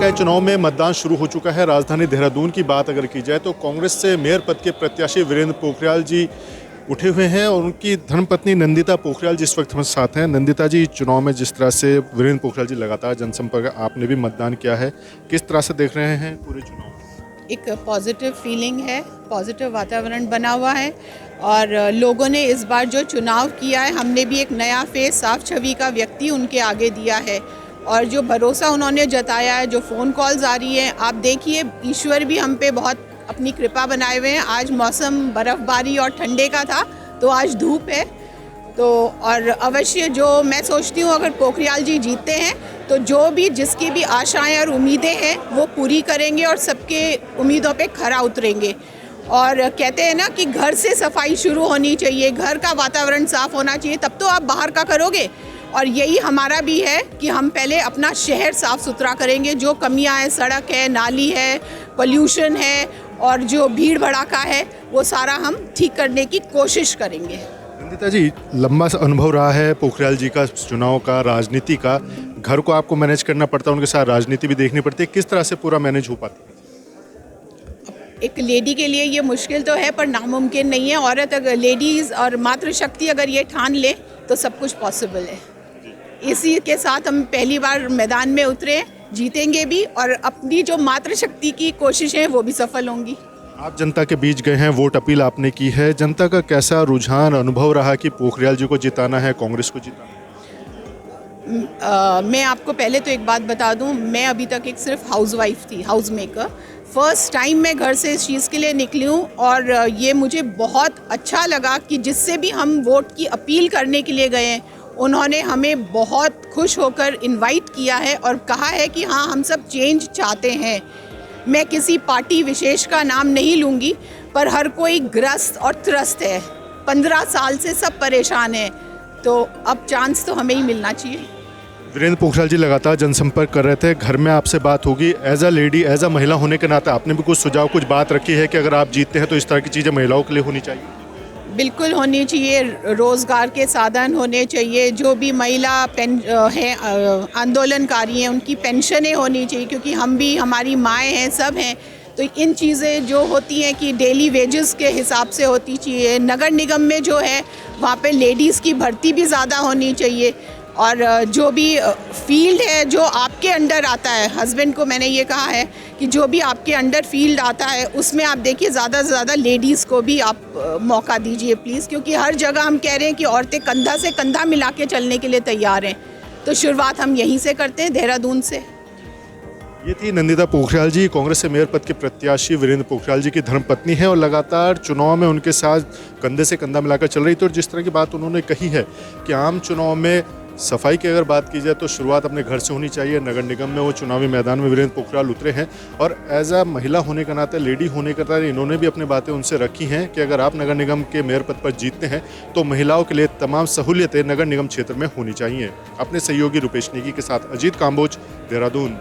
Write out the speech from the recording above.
निकाय चुनाव में मतदान शुरू हो चुका है। राजधानी देहरादून की बात अगर की जाए तो कांग्रेस से मेयर पद के प्रत्याशी वीरेंद्र पोखरियाल जी उठे हुए हैं और उनकी धर्मपत्नी नंदिता पोखरियाल जी इस वक्त हमारे साथ हैं। नंदिता जी, चुनाव में जिस तरह से वीरेंद्र पोखरियाल जी लगातार जनसंपर्क, आपने भी मतदान किया है, किस तरह से देख रहे हैं पूरे चुनाव? एक पॉजिटिव फीलिंग है, पॉजिटिव वातावरण बना हुआ है और लोगों ने इस बार जो चुनाव किया है, हमने भी एक नया फेस, साफ छवि का व्यक्ति उनके आगे दिया है और जो भरोसा उन्होंने जताया है, जो फ़ोन कॉल्स आ रही हैं, आप देखिए ईश्वर भी हम पे बहुत अपनी कृपा बनाए हुए हैं। आज मौसम बर्फ़बारी और ठंडे का था तो आज धूप है, तो और अवश्य जो मैं सोचती हूँ अगर पोखरियाल जी जीतते हैं तो जो भी जिसकी भी आशाएं और उम्मीदें हैं वो पूरी करेंगे और सबके उम्मीदों पे खरा उतरेंगे। और कहते हैं ना कि घर से सफाई शुरू होनी चाहिए, घर का वातावरण साफ़ होना चाहिए, तब तो आप बाहर का करोगे। और यही हमारा भी है कि हम पहले अपना शहर साफ़ सुथरा करेंगे। जो कमियां हैं, सड़क है, नाली है, पोल्यूशन है और जो भीड़ भड़ाका है, वो सारा हम ठीक करने की कोशिश करेंगे। नंदिता जी, लंबा सा अनुभव रहा है पोखरियाल जी का चुनाव का, राजनीति का। घर को आपको मैनेज करना पड़ता है, उनके साथ राजनीति भी देखनी पड़ती है, किस तरह से पूरा मैनेज हो पाता है? एक लेडी के लिए ये मुश्किल तो है पर नामुमकिन नहीं है। औरत अगर, लेडीज़ और मातृशक्ति अगर ये ठान ले तो सब कुछ पॉसिबल है। इसी के साथ हम पहली बार मैदान में उतरे, जीतेंगे भी और अपनी जो मातृशक्ति की कोशिशें वो भी सफल होंगी। आप जनता के बीच गए हैं, वोट अपील आपने की है, जनता का कैसा रुझान अनुभव रहा कि पोखरियाल जी को जिताना है, कांग्रेस को जिताना है? मैं आपको पहले तो एक बात बता दूं, मैं अभी तक एक सिर्फ हाउसवाइफ थी, हाउस मेकर। फर्स्ट टाइम मैं घर से इस चीज़ के लिए निकली हूँ और ये मुझे बहुत अच्छा लगा कि जिससे भी हम वोट की अपील करने के लिए गए हैं, उन्होंने हमें बहुत खुश होकर इनवाइट किया है और कहा है कि हाँ, हम सब चेंज चाहते हैं। मैं किसी पार्टी विशेष का नाम नहीं लूँगी पर हर कोई ग्रस्त और त्रस्त है, 15 साल से सब परेशान हैं, तो अब चांस तो हमें ही मिलना चाहिए। वीरेंद्र पोखरियाल जी लगातार जनसंपर्क कर रहे थे, घर में आपसे बात होगी, as a lady, as a महिला होने के नाते आपने भी कुछ सुझाव, कुछ बात रखी है कि अगर आप जीतते हैं तो इस तरह की चीज़ें महिलाओं के लिए होनी चाहिए? बिल्कुल होनी चाहिए, रोज़गार के साधन होने चाहिए, जो भी महिला हैं आंदोलनकारी हैं उनकी पेंशनें होनी चाहिए, क्योंकि हम भी, हमारी माएँ हैं, सब हैं, तो इन चीज़ें जो होती हैं कि डेली वेजेस के हिसाब से होती चाहिए। नगर निगम में जो है वहाँ पे लेडीज़ की भर्ती भी ज़्यादा होनी चाहिए और जो भी फील्ड है जो आपके अंडर आता है, हस्बैंड को मैंने ये कहा है कि जो भी आपके अंडर फील्ड आता है उसमें आप देखिए ज़्यादा से ज़्यादा लेडीज़ को भी आप मौका दीजिए प्लीज़, क्योंकि हर जगह हम कह रहे हैं कि औरतें कंधा से कंधा मिला के चलने के लिए तैयार हैं, तो शुरुआत हम यहीं से करते हैं, देहरादून से। ये थी नंदिता पोखरियाल जी, कांग्रेस से मेयर पद के प्रत्याशी वीरेंद्र पोखरियाल जी की धर्मपत्नी है और लगातार चुनाव में उनके साथ कंधे से कंधा मिलाकर चल रही थी। और जिस तरह की बात उन्होंने कही है कि आम चुनाव में सफाई की अगर बात की जाए तो शुरुआत अपने घर से होनी चाहिए। नगर निगम में वो चुनावी मैदान में वीरेंद्र पोखरियाल उतरे हैं और एज अ महिला होने के नाते, लेडी होने के नाते इन्होंने भी अपनी बातें उनसे रखी हैं कि अगर आप नगर निगम के मेयर पद पर जीतते हैं तो महिलाओं के लिए तमाम सहूलियतें नगर निगम क्षेत्र में होनी चाहिए। अपने सहयोगी रुपेश नेगी के साथ अजीत काम्बोज, देहरादून।